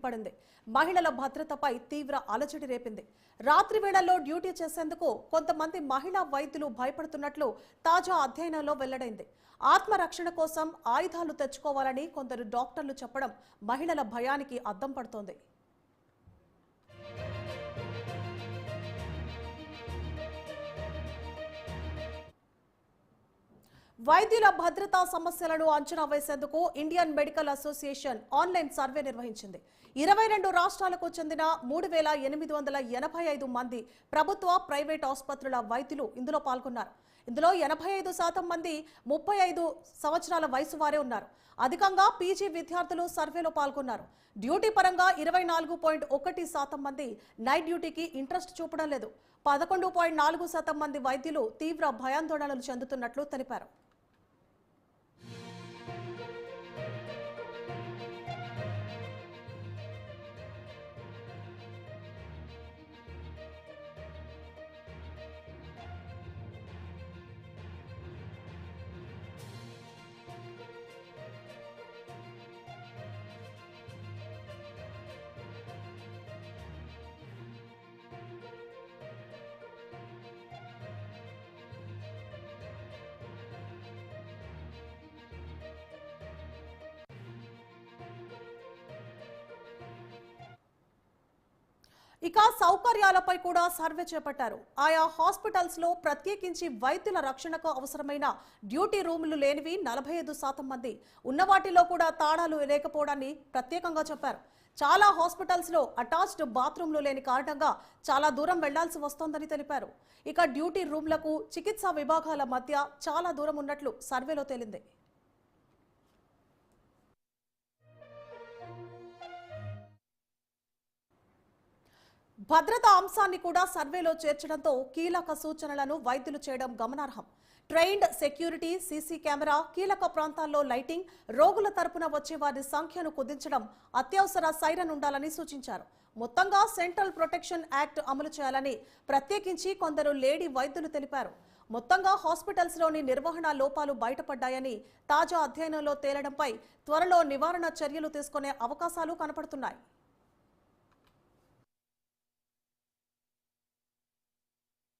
పడింది. మహిళల భద్రతపై తీవ్ర అలజడి రేపింది. రాత్రి వేళల్లో డ్యూటీ చేసేందుకు కొంతమంది మహిళా వైద్యులు భయపడుతున్నట్లు తాజా అధ్యయనంలో వెల్లడైంది. ఆత్మరక్షణ కోసం ఆయుధాలు తెచ్చుకోవాలని కొందరు డాక్టర్లు చెప్పడం మహిళల భయానికి అద్దం పడుతోంది. వైద్యుల భద్రతా సమస్యలను అంచనా వేసేందుకు Indian medical association online survey నిర్వహించింది. 22 రాష్ట్రాలకు చెందిన 3885 మంది ప్రభుత్వ, ప్రైవేట్ ఆసుపత్రుల వైద్యులు ఇందులో పాల్గొన్నారు. ఇందులో 85% మంది 35 సంవత్సరాల వయసు వారే ఉన్నారు. అధికంగా పీజీ విద్యార్థులు సర్వేలో పాల్గొన్నారు. డ్యూటీ పరంగా 24.1% మంది నైట్ డ్యూటీకి ఇంట్రెస్ట్ చూపడం లేదు. 11.4% మంది వైద్యులు తీవ్ర భయాందోళనలు చెందుతున్నట్లు తెలిపారు. ఇక సౌకర్యాలపై కూడా సర్వే చేపట్టారు. ఆయా హాస్పిటల్స్ లో ప్రత్యేకించి వైద్యుల రక్షణకు అవసరమైన డ్యూటీ రూములు లేనివి 45% మంది, ఉన్న వాటిలో కూడా తాళాలు లేకపోవడాన్ని ప్రత్యేకంగా చెప్పారు. చాలా హాస్పిటల్స్ లో అటాచ్డ్ బాత్రూంలు లేని కారణంగా చాలా దూరం వెళ్లాల్సి వస్తోందని తెలిపారు. ఇక డ్యూటీ రూమ్లకు చికిత్సా విభాగాల మధ్య చాలా దూరం ఉన్నట్లు సర్వేలో తేలింది. భద్రతా అంశాన్ని కూడా సర్వేలో చేర్చడంతో కీలక సూచనలను వైద్యులు చేయడం గమనార్హం. ట్రైన్డ్ సెక్యూరిటీ, సీసీ కెమెరా, కీలక ప్రాంతాల్లో లైటింగ్, రోగుల తరపున వచ్చే వారి సంఖ్యను కుదించడం, అత్యవసర సైరన్ ఉండాలని సూచించారు. మొత్తంగా సెంట్రల్ ప్రొటెక్షన్ యాక్ట్ అమలు చేయాలని ప్రత్యేకించి కొందరు లేడీ వైద్యులు తెలిపారు. మొత్తంగా హాస్పిటల్స్లోని నిర్వహణ లోపాలు బయటపడ్డాయని తాజా అధ్యయనంలో తేలడంపై త్వరలో నివారణ చర్యలు తీసుకునే అవకాశాలు కనపడుతున్నాయి.